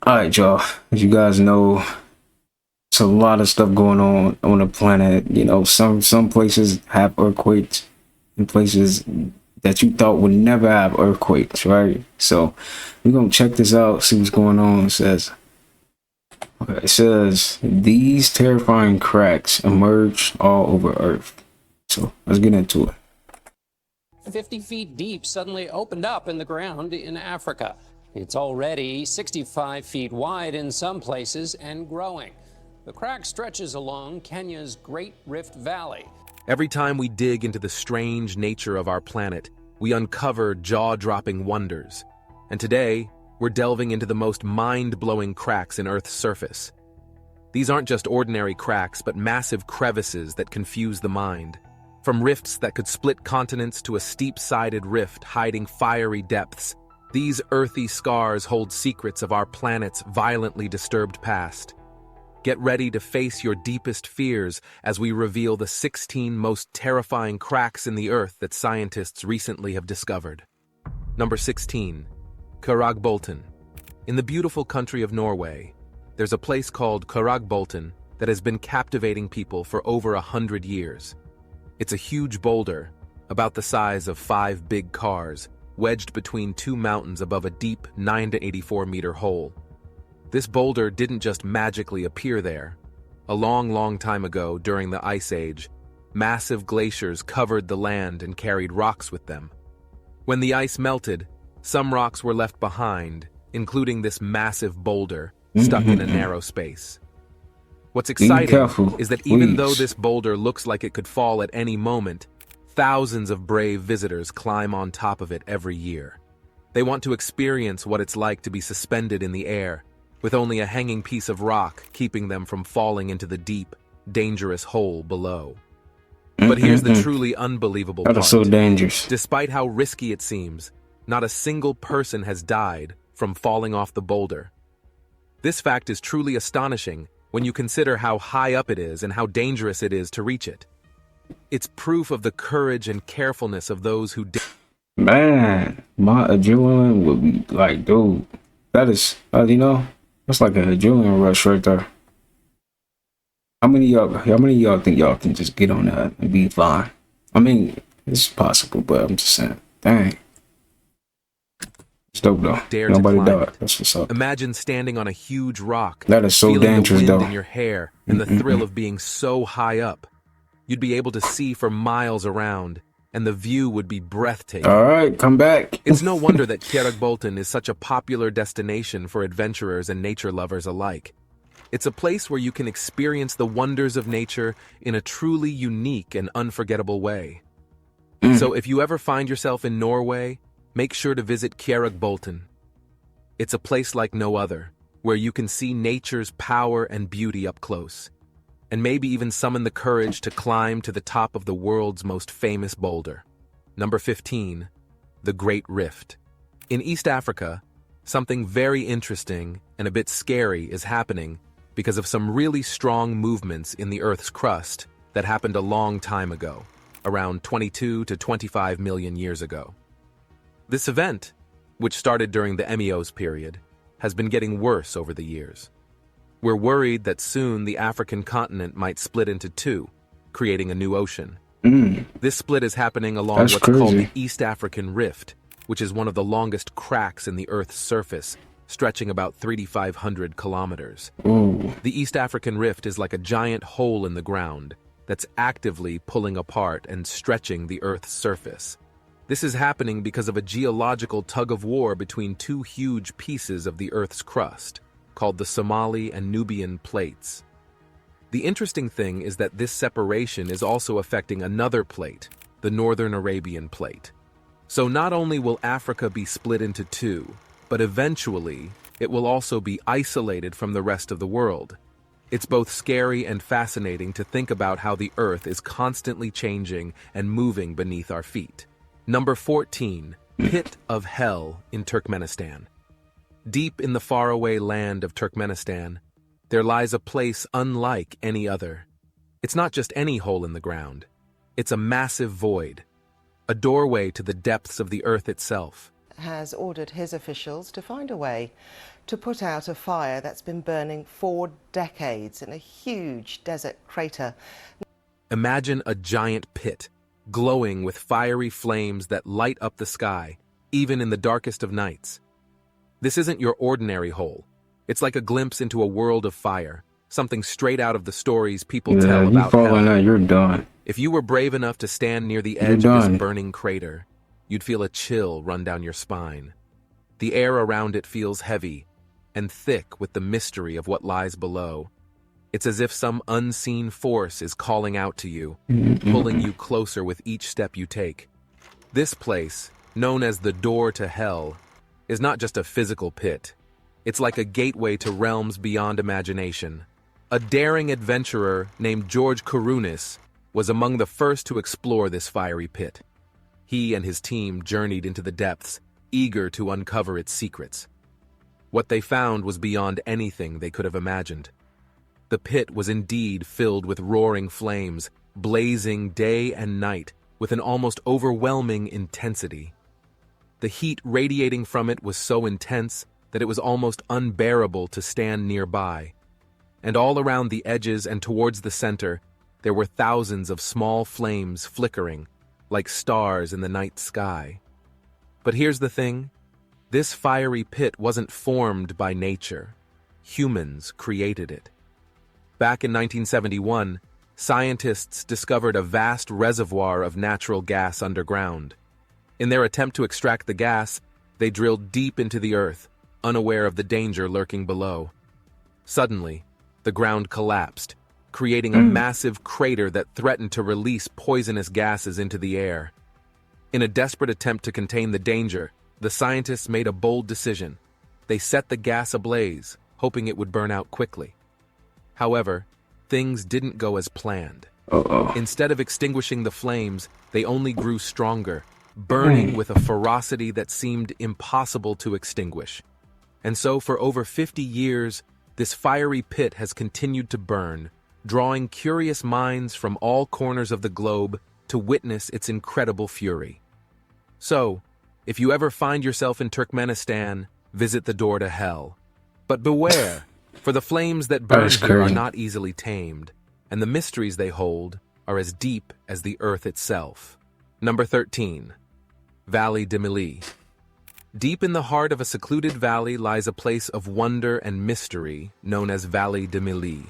All right, y'all. As you guys know, it's a lot of stuff going on the planet. You know, some places have earthquakes, and places that you thought would never have earthquakes, right? So we're gonna check this out, see what's going on. It says these terrifying cracks emerged all over Earth. So let's get into it. 50 feet deep suddenly opened up in the ground in Africa. It's already 65 feet wide in some places and growing. The crack stretches along Kenya's Great Rift Valley. Every time we dig into the strange nature of our planet, we uncover jaw-dropping wonders. And today, we're delving into the most mind-blowing cracks in Earth's surface. These aren't just ordinary cracks, but massive crevices that confuse the mind. From rifts that could split continents to a steep-sided rift hiding fiery depths, these earthy scars hold secrets of our planet's violently disturbed past. Get ready to face your deepest fears as we reveal the 16 most terrifying cracks in the Earth that scientists recently have discovered. Number 16. Bolton. In the beautiful country of Norway, there's a place called Bolton that has been captivating people for over 100 years. It's a huge boulder, about the size of 5 big cars, wedged between 2 mountains above a deep 9 to 84-meter hole. This boulder didn't just magically appear there. A long time ago, during the Ice Age, massive glaciers covered the land and carried rocks with them. When the ice melted, some rocks were left behind, including this massive boulder stuck in a narrow space. What's exciting is that even though this boulder looks like it could fall at any moment, thousands of brave visitors climb on top of it every year. They want to experience what it's like to be suspended in the air, with only a hanging piece of rock keeping them from falling into the deep, dangerous hole below. But here's the truly unbelievable part. That is so dangerous. Despite how risky it seems, not a single person has died from falling off the boulder. This fact is truly astonishing when you consider how high up it is and how dangerous it is to reach it. It's proof of the courage and carefulness of those who did. Man, my adrenaline would be like, dude, that is, that's like an adrenaline rush right there. How many of y'all think y'all can just get on that and be fine? I mean, it's possible, but I'm just saying, dang. It's dope though. Nobody died. That's what's up. Imagine standing on a huge rock. That is so feeling dangerous the wind though. in your hair and the thrill of being so high up. You'd be able to see for miles around, and the view would be breathtaking. All right, come back. It's no wonder that Bolton is such a popular destination for adventurers and nature lovers alike. It's a place where you can experience the wonders of nature in a truly unique and unforgettable way. So if you ever find yourself in Norway, make sure to visit Bolton. It's a place like no other, where you can see nature's power and beauty up close, and maybe even summon the courage to climb to the top of the world's most famous boulder. Number 15. The Great Rift. In East Africa, something very interesting and a bit scary is happening because of some really strong movements in the Earth's crust that happened a long time ago, around 22 to 25 million years ago. This event, which started during the Emios period, has been getting worse over the years. We're worried that soon the African continent might split into two, creating a new ocean. This split is happening along what's called the East African Rift, which is one of the longest cracks in the Earth's surface, stretching about 3,500 kilometers. The East African Rift is like a giant hole in the ground that's actively pulling apart and stretching the Earth's surface. This is happening because of a geological tug-of-war between two huge pieces of the Earth's crust, called the Somali and Nubian plates. The interesting thing is that this separation is also affecting another plate, the Northern Arabian Plate. So not only will Africa be split into two, but eventually it will also be isolated from the rest of the world. It's both scary and fascinating to think about how the Earth is constantly changing and moving beneath our feet. Number 14. Pit of Hell in Turkmenistan. Deep in the faraway land of Turkmenistan, there lies a place unlike any other. It's not just any hole in the ground. It's a massive void, a doorway to the depths of the Earth itself. has ordered his officials to find a way to put out a fire that's been burning for decades in a huge desert crater. Imagine a giant pit, glowing with fiery flames that light up the sky, even in the darkest of nights. This isn't your ordinary hole. It's like a glimpse into a world of fire, something straight out of the stories people tell you about fall in hell. that, you're done. If you were brave enough to stand near the edge of this burning crater, you'd feel a chill run down your spine. The air around it feels heavy and thick with the mystery of what lies below. It's as if some unseen force is calling out to you, pulling you closer with each step you take. This place, known as the door to hell, is not just a physical pit. It's like a gateway to realms beyond imagination. A daring adventurer named George Kourounis was among the first to explore this fiery pit. He and his team journeyed into the depths, eager to uncover its secrets. What they found was beyond anything they could have imagined. The pit was indeed filled with roaring flames, blazing day and night with an almost overwhelming intensity. The heat radiating from it was so intense that it was almost unbearable to stand nearby. And all around the edges and towards the center, there were thousands of small flames flickering, like stars in the night sky. But here's the thing. This fiery pit wasn't formed by nature. Humans created it. Back in 1971, scientists discovered a vast reservoir of natural gas underground. In their attempt to extract the gas, they drilled deep into the earth, unaware of the danger lurking below. Suddenly, the ground collapsed, creating a massive crater that threatened to release poisonous gases into the air. In a desperate attempt to contain the danger, the scientists made a bold decision. They set the gas ablaze, hoping it would burn out quickly. However, things didn't go as planned. Instead of extinguishing the flames, they only grew stronger, burning with a ferocity that seemed impossible to extinguish. And so for over 50 years, this fiery pit has continued to burn, drawing curious minds from all corners of the globe to witness its incredible fury. So, if you ever find yourself in Turkmenistan, visit the door to hell. But beware, for the flames that burn here are not easily tamed, and the mysteries they hold are as deep as the earth itself. Number 13. Valley de Milly. Deep in the heart of a secluded valley lies a place of wonder and mystery known as Valley de Milly.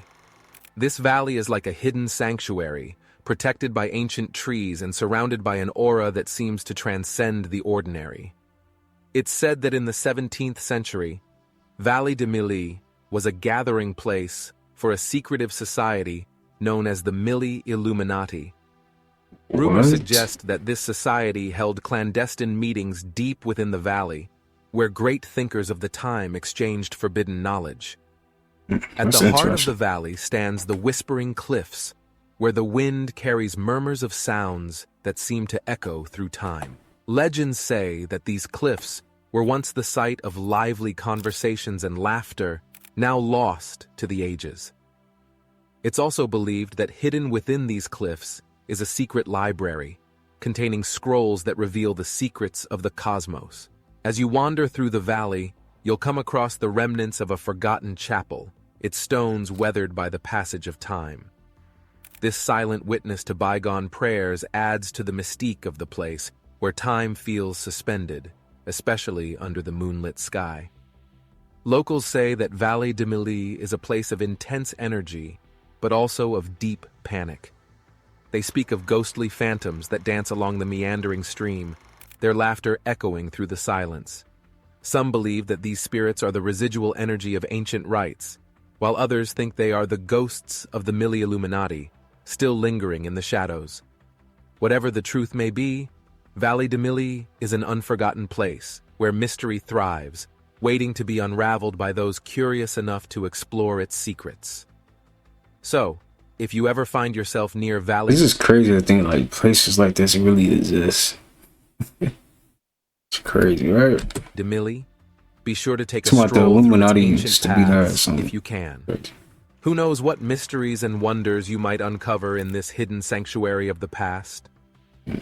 This valley is like a hidden sanctuary, protected by ancient trees and surrounded by an aura that seems to transcend the ordinary. It's said that in the 17th century, Valley de Milly was a gathering place for a secretive society known as the Milly Illuminati. Rumors suggest that this society held clandestine meetings deep within the valley, where great thinkers of the time exchanged forbidden knowledge. At the heart of the valley stands the Whispering Cliffs, where the wind carries murmurs of sounds that seem to echo through time. Legends say that these cliffs were once the site of lively conversations and laughter, now lost to the ages. It's also believed that hidden within these cliffs is a secret library, containing scrolls that reveal the secrets of the cosmos. As you wander through the valley, you'll come across the remnants of a forgotten chapel, its stones weathered by the passage of time. This silent witness to bygone prayers adds to the mystique of the place, where time feels suspended, especially under the moonlit sky. Locals say that Valley de Milly is a place of intense energy, but also of deep panic. They speak of ghostly phantoms that dance along the meandering stream, their laughter echoing through the silence. Some believe that these spirits are the residual energy of ancient rites, while others think they are the ghosts of the Milly Illuminati, still lingering in the shadows. Whatever the truth may be, Valley de Milly is an unforgotten place where mystery thrives, waiting to be unraveled by those curious enough to explore its secrets. So, if you ever find yourself near Valley... This is crazy to think like places like this really exist. It's crazy, right? de Milly, be sure to take a It's stroll through its to ancient be there or paths something. if you can. Right. Who knows what mysteries and wonders you might uncover in this hidden sanctuary of the past?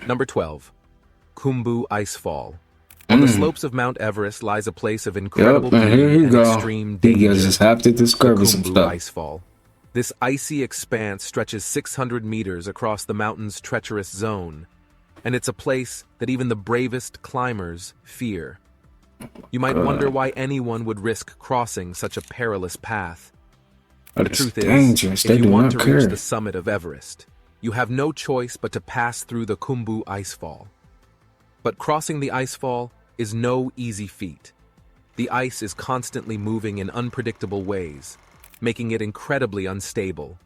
Number 12. Kumbu Ice Fall. On the slopes of Mount Everest lies a place of incredible Yep, and here beauty you and go. extreme You danger. guys just have to The discover some Kumbu stuff. Ice Fall. This icy expanse stretches 600 meters across the mountain's treacherous zone, and it's a place that even the bravest climbers fear. You might wonder why anyone would risk crossing such a perilous path. The truth is, Dangerous. if They you do want not to reach care. the summit of Everest, you have no choice but to pass through the Kumbu Ice Fall. But crossing the ice fall is no easy feat. The ice is constantly moving in unpredictable ways, making it incredibly unstable.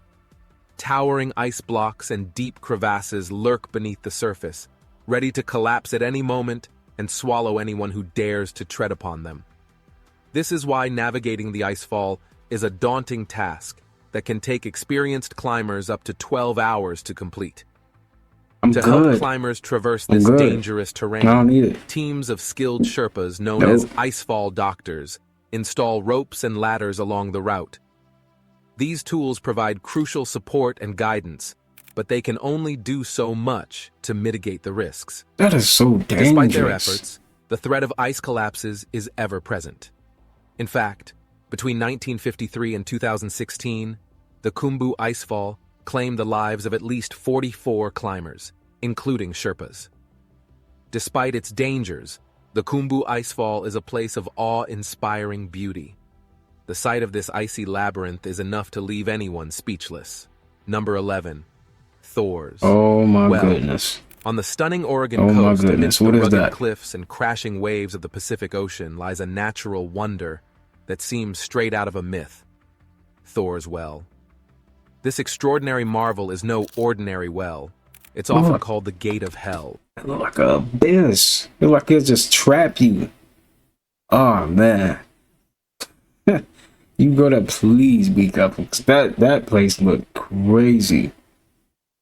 Towering ice blocks and deep crevasses lurk beneath the surface, ready to collapse at any moment and swallow anyone who dares to tread upon them. This is why navigating the ice fall is a daunting task that can take experienced climbers up to 12 hours to complete. To help climbers traverse this dangerous terrain, I don't need it. teams of skilled Sherpas known as icefall doctors install ropes and ladders along the route. These tools provide crucial support and guidance, but they can only do so much to mitigate the risks. That is so dangerous. Despite their efforts, the threat of ice collapses is ever present. In fact, between 1953 and 2016, the Kumbu Ice Fall claimed the lives of at least 44 climbers, including Sherpas. Despite its dangers, the Kumbu Ice Fall is a place of awe-inspiring beauty. The sight of this icy labyrinth is enough to leave anyone speechless. Number 11. Thors. Oh my Well. goodness. On the stunning Oregon Oh my coast, goodness, amidst the what is rugged that? cliffs and crashing waves of the Pacific Ocean lies a natural wonder that seems straight out of a myth. Thors Well. This extraordinary marvel is no ordinary well. It's often called the Gate of Hell. It look like a abyss. It look like it'll just trap you. Oh man. You go there, please be careful. 'Cause that place looked crazy.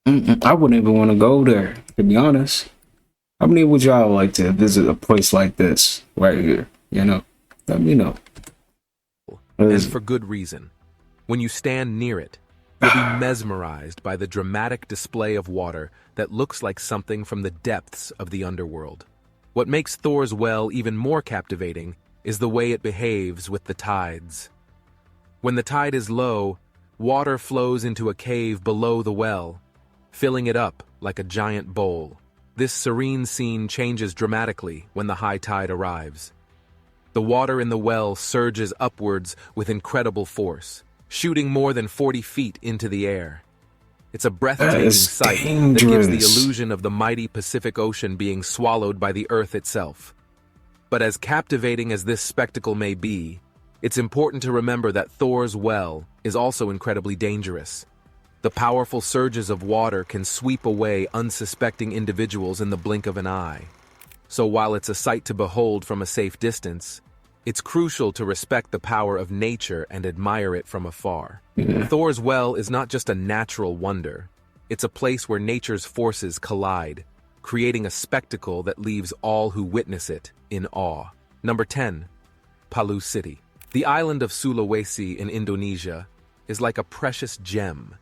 I wouldn't even want to go there, to be honest. How many would y'all like to visit a place like this right here? You know, let me know. And for good reason. When you stand near it, you'll be mesmerized by the dramatic display of water that looks like something from the depths of the underworld. What makes Thors Well even more captivating is the way it behaves with the tides. When the tide is low, water flows into a cave below the well, filling it up like a giant bowl. This serene scene changes dramatically when the high tide arrives. The water in the well surges upwards with incredible force, shooting more than 40 feet into the air. It's a breathtaking sight that gives the illusion of the mighty Pacific Ocean being swallowed by the earth itself. But as captivating as this spectacle may be, it's important to remember that Thors Well is also incredibly dangerous. The powerful surges of water can sweep away unsuspecting individuals in the blink of an eye. So while it's a sight to behold from a safe distance, it's crucial to respect the power of nature and admire it from afar. Thors Well is not just a natural wonder. It's a place where nature's forces collide, creating a spectacle that leaves all who witness it in awe. Number 10. Palu City. The island of Sulawesi in Indonesia is like a precious gem,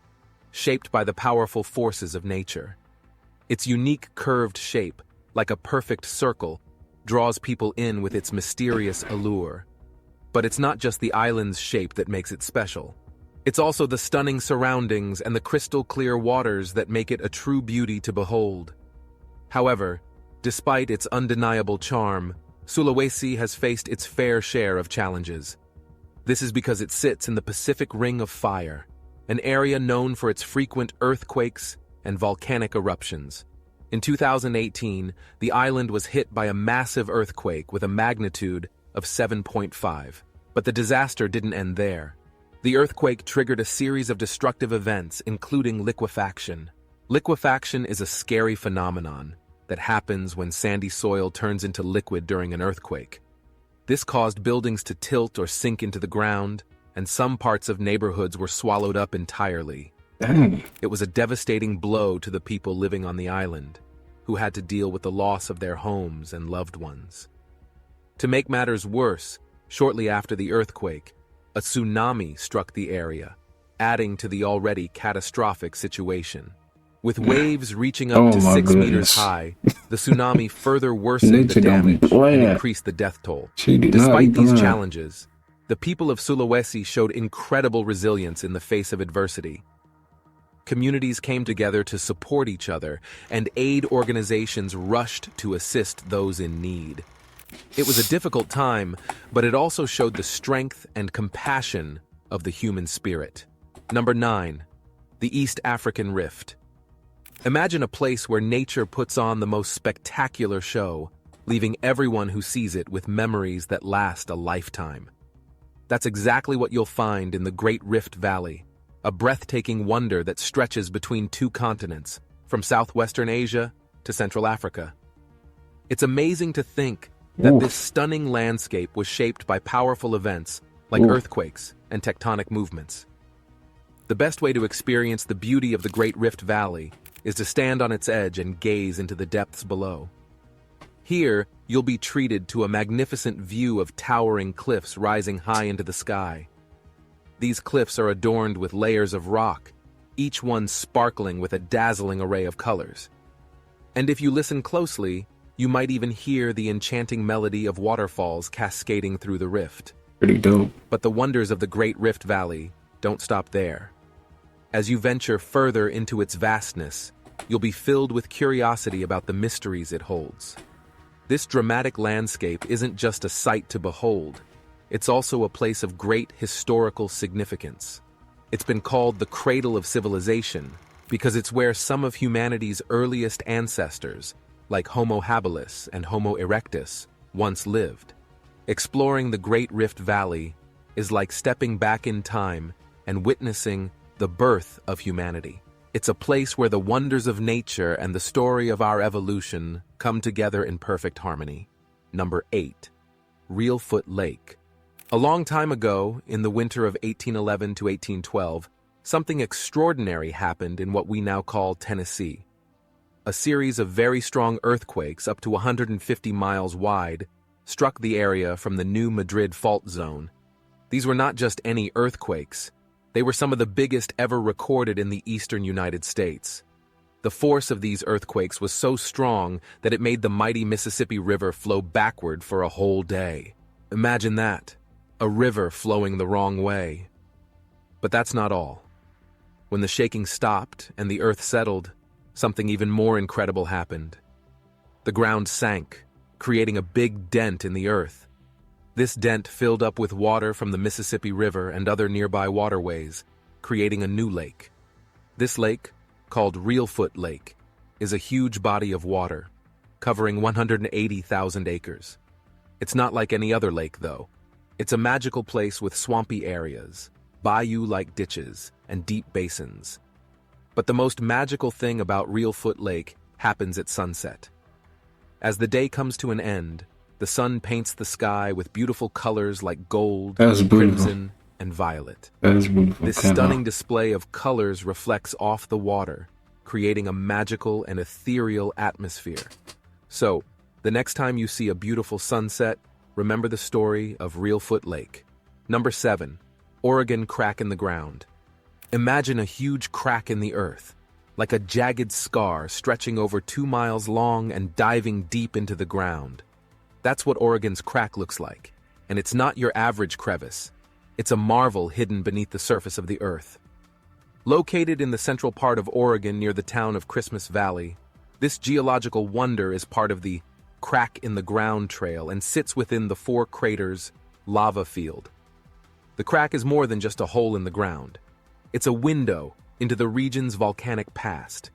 shaped by the powerful forces of nature. Its unique curved shape, like a perfect circle, draws people in with its mysterious allure. But it's not just the island's shape that makes it special. It's also the stunning surroundings and the crystal-clear waters that make it a true beauty to behold. However, despite its undeniable charm, Sulawesi has faced its fair share of challenges. This is because it sits in the Pacific Ring of Fire, an area known for its frequent earthquakes and volcanic eruptions. In 2018, the island was hit by a massive earthquake with a magnitude of 7.5. But the disaster didn't end there. The earthquake triggered a series of destructive events, including liquefaction. Liquefaction is a scary phenomenon that happens when sandy soil turns into liquid during an earthquake. This caused buildings to tilt or sink into the ground, and some parts of neighborhoods were swallowed up entirely. Dang. It was a devastating blow to the people living on the island, who had to deal with the loss of their homes and loved ones. To make matters worse, shortly after the earthquake, a tsunami struck the area, adding to the already catastrophic situation. With waves reaching up Oh to my 6 meters goodness. high, the tsunami further worsened the Nature don't be damage and playing. increased the death toll. She do not be Despite these playing. challenges, the people of Sulawesi showed incredible resilience in the face of adversity. Communities came together to support each other, and aid organizations rushed to assist those in need. It was a difficult time, but it also showed the strength and compassion of the human spirit. Number 9. The East African Rift. Imagine a place where nature puts on the most spectacular show, leaving everyone who sees it with memories that last a lifetime. That's exactly what you'll find in the Great Rift Valley, a breathtaking wonder that stretches between 2 continents, from southwestern Asia to Central Africa. It's amazing to think that this stunning landscape was shaped by powerful events like earthquakes and tectonic movements. The best way to experience the beauty of the Great Rift Valley is to stand on its edge and gaze into the depths below. Here, you'll be treated to a magnificent view of towering cliffs rising high into the sky. These cliffs are adorned with layers of rock, each one sparkling with a dazzling array of colors. And if you listen closely, you might even hear the enchanting melody of waterfalls cascading through the rift. Pretty dope. But the wonders of the Great Rift Valley don't stop there. As you venture further into its vastness, you'll be filled with curiosity about the mysteries it holds. This dramatic landscape isn't just a sight to behold, it's also a place of great historical significance. It's been called the cradle of civilization because it's where some of humanity's earliest ancestors, like Homo habilis and Homo erectus, once lived. Exploring the Great Rift Valley is like stepping back in time and witnessing the birth of humanity. It's a place where the wonders of nature and the story of our evolution come together in perfect harmony. Number 8. Reelfoot Lake. A long time ago, in the winter of 1811 to 1812, something extraordinary happened in what we now call Tennessee. A series of very strong earthquakes up to 150 miles wide struck the area from the New Madrid Fault Zone. These were not just any earthquakes. They were some of the biggest ever recorded in the eastern United States. The force of these earthquakes was so strong that it made the mighty Mississippi River flow backward for a whole day. Imagine that, a river flowing the wrong way. But that's not all. When the shaking stopped and the earth settled, something even more incredible happened. The ground sank, creating a big dent in the earth. This dent filled up with water from the Mississippi River and other nearby waterways, creating a new lake. This lake, called Reelfoot Lake, is a huge body of water, covering 180,000 acres. It's not like any other lake, though. It's a magical place with swampy areas, bayou-like ditches, and deep basins. But the most magical thing about Reelfoot Lake happens at sunset. As the day comes to an end, the sun paints the sky with beautiful colors like gold, crimson, and violet. That is beautiful. This stunning display of colors reflects off the water, creating a magical and ethereal atmosphere. So, the next time you see a beautiful sunset, remember the story of Reelfoot Lake. Number 7. Oregon Crack in the Ground. Imagine a huge crack in the earth, like a jagged scar stretching over 2 miles long and diving deep into the ground. That's what Oregon's crack looks like, and it's not your average crevice. It's a marvel hidden beneath the surface of the earth. Located in the central part of Oregon near the town of Christmas Valley, this geological wonder is part of the Crack in the Ground Trail and sits within the Four Craters lava field. The crack is more than just a hole in the ground. It's a window into the region's volcanic past.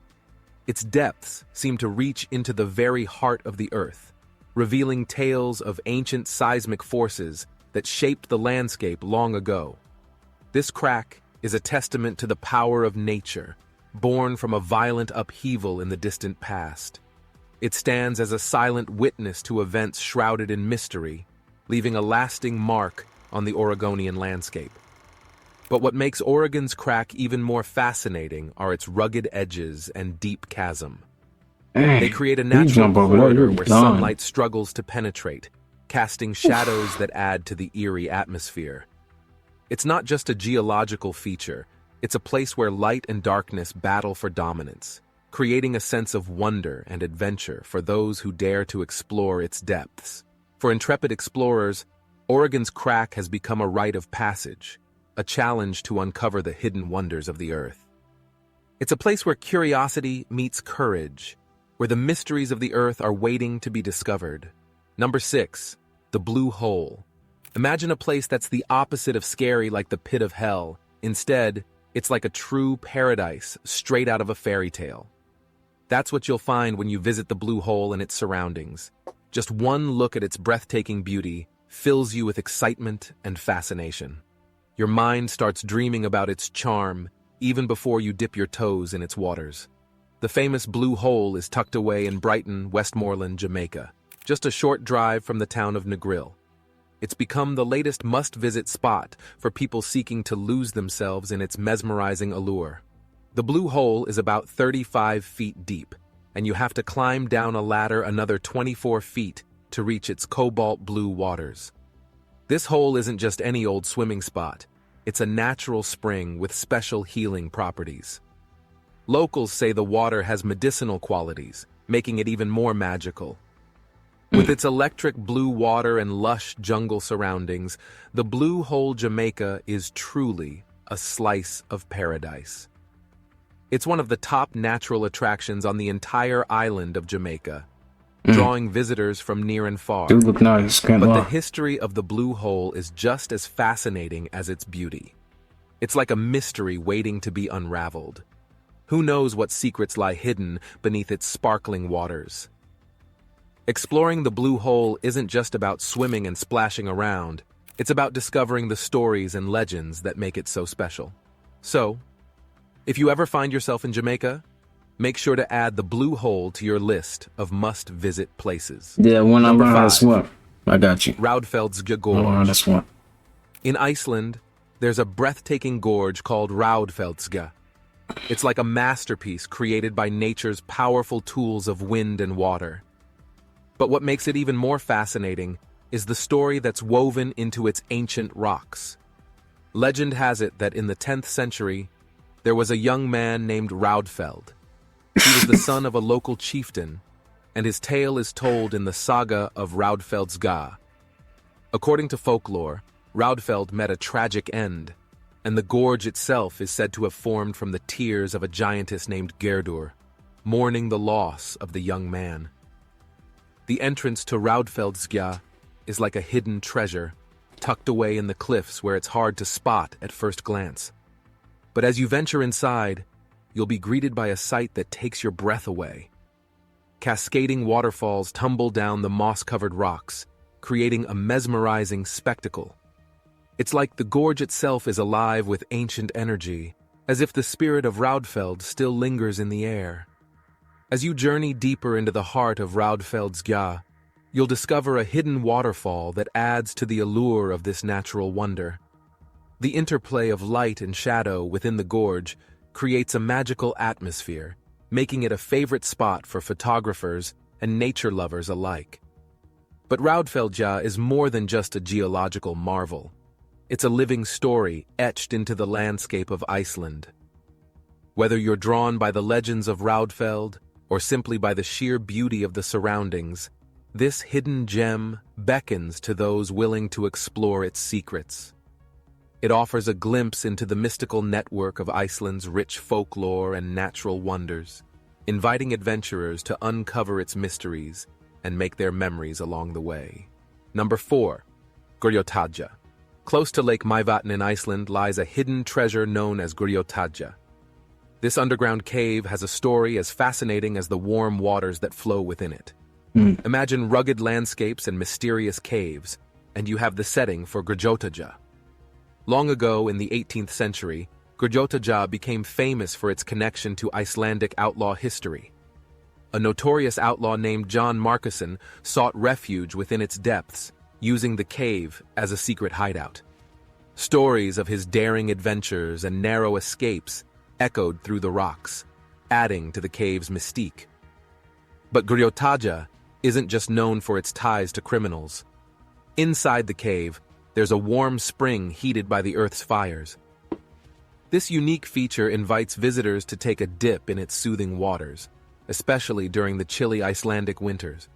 Its depths seem to reach into the very heart of the earth, revealing tales of ancient seismic forces that shaped the landscape long ago. This crack is a testament to the power of nature, born from a violent upheaval in the distant past. It stands as a silent witness to events shrouded in mystery, leaving a lasting mark on the Oregonian landscape. But what makes Oregon's crack even more fascinating are its rugged edges and deep chasm. They create a natural corridor where sunlight struggles to penetrate, casting shadows that add to the eerie atmosphere. It's not just a geological feature, it's a place where light and darkness battle for dominance. creating a sense of wonder and adventure for those who dare to explore its depths. For intrepid explorers, Oregon's crack has become a rite of passage, a challenge to uncover the hidden wonders of the earth. It's a place where curiosity meets courage, where the mysteries of the earth are waiting to be discovered. Number 6, the Blue Hole. Imagine a place that's the opposite of scary like the pit of hell. Instead, it's like a true paradise straight out of a fairy tale. That's what you'll find when you visit the Blue Hole and its surroundings. Just one look at its breathtaking beauty fills you with excitement and fascination. Your mind starts dreaming about its charm even before you dip your toes in its waters. The famous Blue Hole is tucked away in Brighton, Westmoreland, Jamaica, just a short drive from the town of Negril. It's become the latest must-visit spot for people seeking to lose themselves in its mesmerizing allure. The Blue Hole is about 35 feet deep, and you have to climb down a ladder another 24 feet to reach its cobalt blue waters. This hole isn't just any old swimming spot. It's a natural spring with special healing properties. Locals say the water has medicinal qualities, making it even more magical. With its electric blue water and lush jungle surroundings, the Blue Hole, Jamaica is truly a slice of paradise. It's one of the top natural attractions on the entire island of Jamaica, drawing visitors from near and far. Do look nice, can't But lie. the history of the Blue Hole is just as fascinating as its beauty. It's like a mystery waiting to be unraveled. Who knows what secrets lie hidden beneath its sparkling waters? Exploring the Blue Hole isn't just about swimming and splashing around. It's about discovering the stories and legends that make it so special. So, if you ever find yourself in Jamaica, make sure to add the Blue Hole to your list of must-visit places. Yeah, when I Number learn how to 5. swim, I got you. Radfelds Gah I learn how to Gorge. swim. In Iceland, there's a breathtaking gorge called Radfelds Gah. It's like a masterpiece created by nature's powerful tools of wind and water. But what makes it even more fascinating is the story that's woven into its ancient rocks. Legend has it that in the 10th century, there was a young man named Radfeld. He was the son of a local chieftain, and his tale is told in the saga of Radfelds Gah. According to folklore, Radfeld met a tragic end, and the gorge itself is said to have formed from the tears of a giantess named Gerdur, mourning the loss of the young man. The entrance to Radfelds Gah is like a hidden treasure, tucked away in the cliffs where it's hard to spot at first glance. But as you venture inside, you'll be greeted by a sight that takes your breath away. Cascading waterfalls tumble down the moss-covered rocks, creating a mesmerizing spectacle. It's like the gorge itself is alive with ancient energy, as if the spirit of Radfeld still lingers in the air. As you journey deeper into the heart of Radfelds Gah, you'll discover a hidden waterfall that adds to the allure of this natural wonder. The interplay of light and shadow within the gorge creates a magical atmosphere, making it a favorite spot for photographers and nature lovers alike. But Radfelds Gah is more than just a geological marvel. It's a living story etched into the landscape of Iceland. Whether you're drawn by the legends of Radfeld or simply by the sheer beauty of the surroundings, this hidden gem beckons to those willing to explore its secrets. It offers a glimpse into the mystical network of Iceland's rich folklore and natural wonders, inviting adventurers to uncover its mysteries and make their memories along the way. Number 4. Grota. Close to Lake Mývatn in Iceland lies a hidden treasure known as Grota. This underground cave has a story as fascinating as the warm waters that flow within it. Imagine rugged landscapes and mysterious caves, and you have the setting for Grota. Long ago in the 18th century, Grota became famous for its connection to Icelandic outlaw history. A notorious outlaw named John Markusson sought refuge within its depths, using the cave as a secret hideout. Stories of his daring adventures and narrow escapes echoed through the rocks, adding to the cave's mystique. But Grota isn't just known for its ties to criminals. Inside the cave, there's a warm spring heated by the earth's fires. This unique feature invites visitors to take a dip in its soothing waters, especially during the chilly Icelandic winters.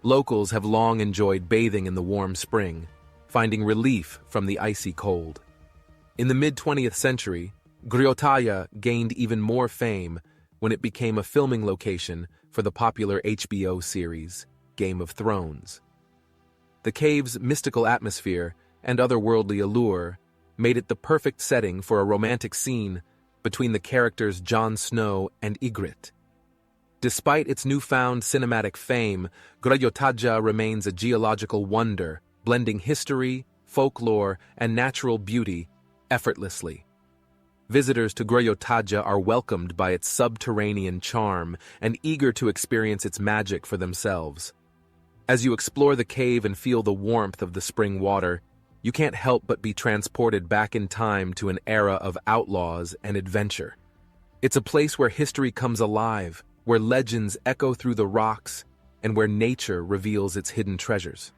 Locals have long enjoyed bathing in the warm spring, finding relief from the icy cold. In the mid-20th century, Grota gained even more fame when it became a filming location for the popular HBO series, Game of Thrones. The cave's mystical atmosphere and otherworldly allure made it the perfect setting for a romantic scene between the characters Jon Snow and Ygritte. Despite its newfound cinematic fame, Grota remains a geological wonder, blending history, folklore, and natural beauty effortlessly. Visitors to Grota are welcomed by its subterranean charm and eager to experience its magic for themselves. As you explore the cave and feel the warmth of the spring water, you can't help but be transported back in time to an era of outlaws and adventure. It's a place where history comes alive, where legends echo through the rocks, and where nature reveals its hidden treasures.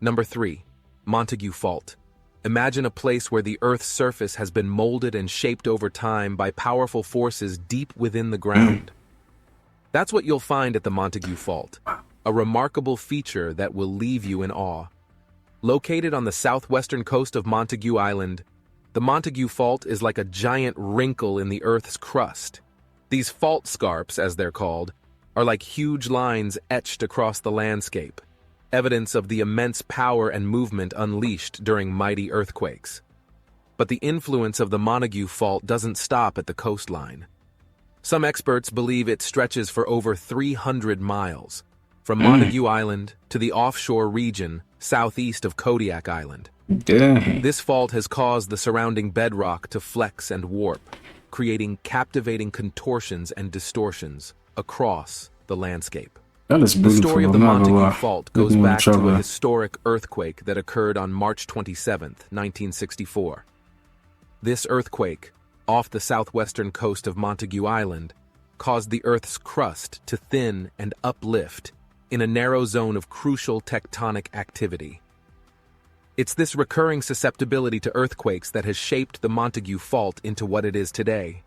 Number 3. Montague Fault. Imagine a place where the Earth's surface has been molded and shaped over time by powerful forces deep within the ground. That's what you'll find at the Montague Fault, a remarkable feature that will leave you in awe. Located on the southwestern coast of Montague Island, the Montague Fault is like a giant wrinkle in the Earth's crust. These fault scarps, as they're called, are like huge lines etched across the landscape, evidence of the immense power and movement unleashed during mighty earthquakes. But the influence of the Montague Fault doesn't stop at the coastline. Some experts believe it stretches for over 300 miles, from Montague Island to the offshore region southeast of Kodiak Island. Dang. This fault has caused the surrounding bedrock to flex and warp, creating captivating contortions and distortions across the landscape. That is The beautiful. story of the I'm not gonna Montague lie. Fault Look goes me in the back to a trouble. historic earthquake that occurred on March 27, 1964. This earthquake, off the southwestern coast of Montague Island, caused the Earth's crust to thin and uplift in a narrow zone of crucial tectonic activity. It's this recurring susceptibility to earthquakes that has shaped the Montague Fault into what it is today.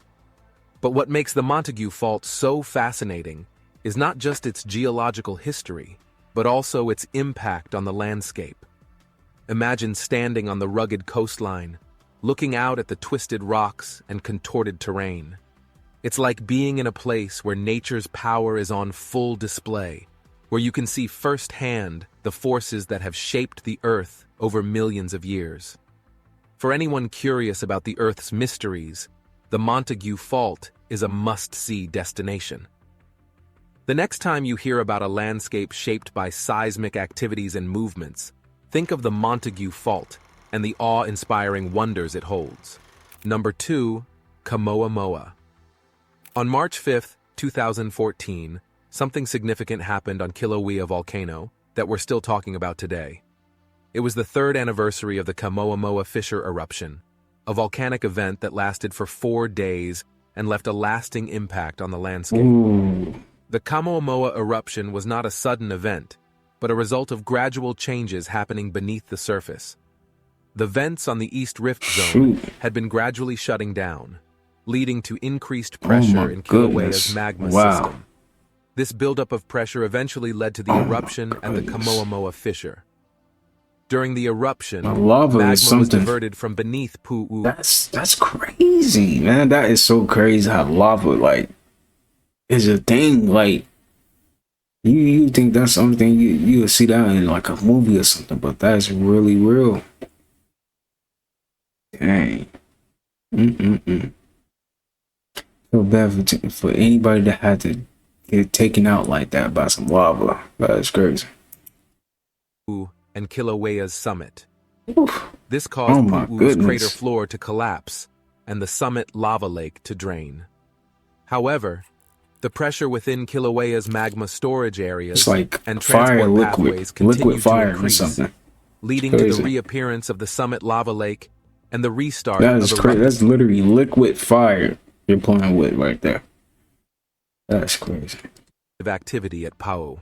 But what makes the Montague Fault so fascinating is not just its geological history, but also its impact on the landscape. Imagine standing on the rugged coastline, looking out at the twisted rocks and contorted terrain. It's like being in a place where nature's power is on full display, where you can see firsthand the forces that have shaped the Earth over millions of years. For anyone curious about the Earth's mysteries, the Montague Fault is a must-see destination. The next time you hear about a landscape shaped by seismic activities and movements, think of the Montague Fault and the awe-inspiring wonders it holds. Number 2. Kamoa-Moa. On March 5, 2014, something significant happened on Kilauea Volcano that we're still talking about today. It was the 3rd anniversary of the Kamoa-Moa fissure eruption, a volcanic event that lasted for 4 days and left a lasting impact on the landscape. Ooh. The Kamoa-Moa eruption was not a sudden event, but a result of gradual changes happening beneath the surface. The vents on the East Rift Zone had been gradually shutting down, leading to increased pressure in Kilauea's magma system. This buildup of pressure eventually led to the eruption at the Kamoa-Moa fissure. During the eruption, lava magma is was something. diverted from beneath Pu'u. That's crazy, man. That is so crazy how lava like is a thing. Like you think that's something you would see that in like a movie or something, but that's really real. Dang. Feel bad for anybody that had to get taken out like that by some lava. That's crazy. And Kilauea's summit. Oof. This caused Oh my Pu'u's goodness. crater floor to collapse and the summit lava lake to drain. However, the pressure within Kilauea's magma storage areas It's like and fire, transport liquid pathways continued fire to or increase, something. leading to Crazy. the reappearance of the summit lava lake and the restart That of is eruptive crazy. That's literally liquid fire you're playing with right there. That's crazy. activity at Pau.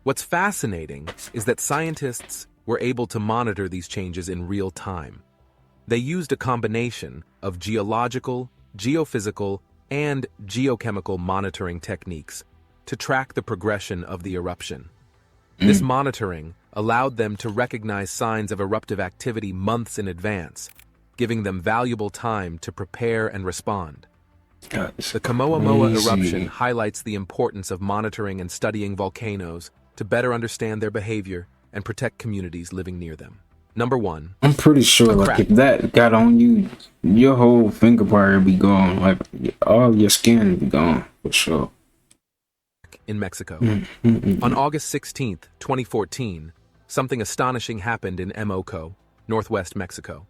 What's fascinating is that scientists were able to monitor these changes in real time. They used a combination of geological, geophysical, and geochemical monitoring techniques to track the progression of the eruption. This monitoring allowed them to recognize signs of eruptive activity months in advance, giving them valuable time to prepare and respond. The Kamoa eruption highlights the importance of monitoring and studying volcanoes to better understand their behavior and protect communities living near them. Number 1. I'm pretty sure, like, if that got on you, your whole finger part would be gone. Like, all your skin would be gone, for sure. In Mexico. On August 16th, 2014, something astonishing happened in Moco, northwest Mexico.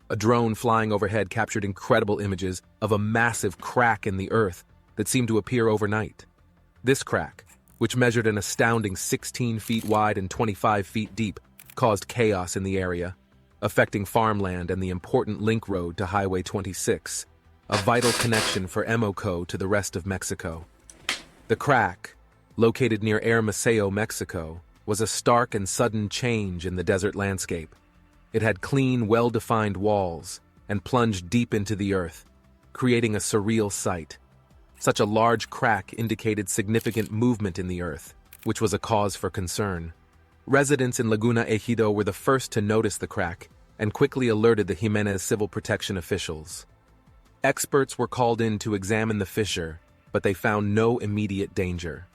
A drone flying overhead captured incredible images of a massive crack in the earth that seemed to appear overnight. This crack, which measured an astounding 16 feet wide and 25 feet deep, caused chaos in the area, affecting farmland and the important link road to Highway 26, a vital connection for Moco to the rest of Mexico. The crack, located near Hermosillo, Mexico, was a stark and sudden change in the desert landscape. It had clean, well-defined walls and plunged deep into the earth, creating a surreal sight. Such a large crack indicated significant movement in the earth, which was a cause for concern. Residents in Laguna Ejido were the first to notice the crack and quickly alerted the Jimenez civil protection officials. Experts were called in to examine the fissure, but they found no immediate danger.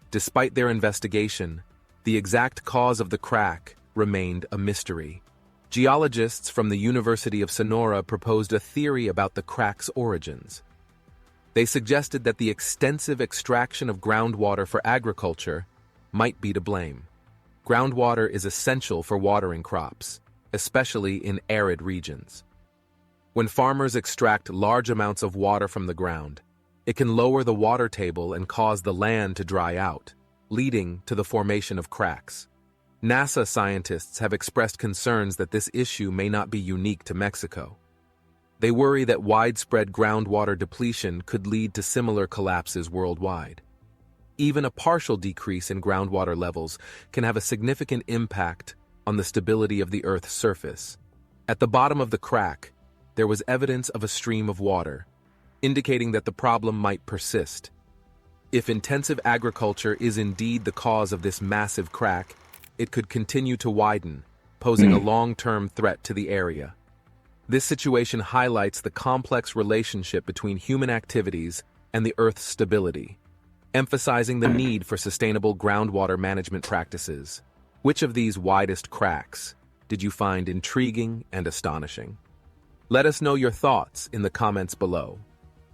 Despite their investigation, the exact cause of the crack remained a mystery. Geologists from the University of Sonora proposed a theory about the crack's origins. They suggested that the extensive extraction of groundwater for agriculture might be to blame. Groundwater is essential for watering crops, especially in arid regions. When farmers extract large amounts of water from the ground, it can lower the water table and cause the land to dry out, leading to the formation of cracks. NASA scientists have expressed concerns that this issue may not be unique to Mexico. They worry that widespread groundwater depletion could lead to similar collapses worldwide. Even a partial decrease in groundwater levels can have a significant impact on the stability of the Earth's surface. At the bottom of the crack, there was evidence of a stream of water, indicating that the problem might persist. If intensive agriculture is indeed the cause of this massive crack, it could continue to widen, posing a long-term threat to the area. This situation highlights the complex relationship between human activities and the Earth's stability, emphasizing the need for sustainable groundwater management practices. Which of these widest cracks did you find intriguing and astonishing? Let us know your thoughts in the comments below.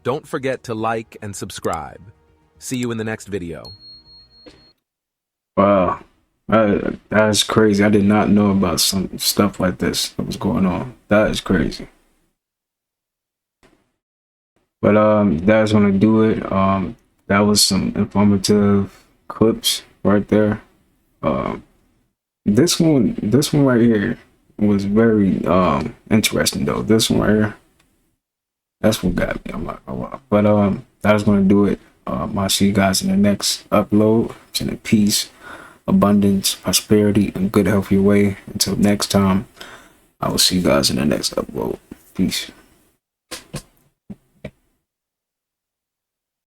Don't forget to like and subscribe. See you in the next video. Wow. That's crazy. I did not know about some stuff like this that was going on. That is crazy. But that's gonna do it. That was some informative clips right there. This one right here was very interesting though. This one right here, that's what got me. I'm like, oh wow. But that is gonna do it. I'll see you guys in the next upload. In peace, abundance, prosperity, and good health your way. Until next time, I will see you guys in the next upload. Peace.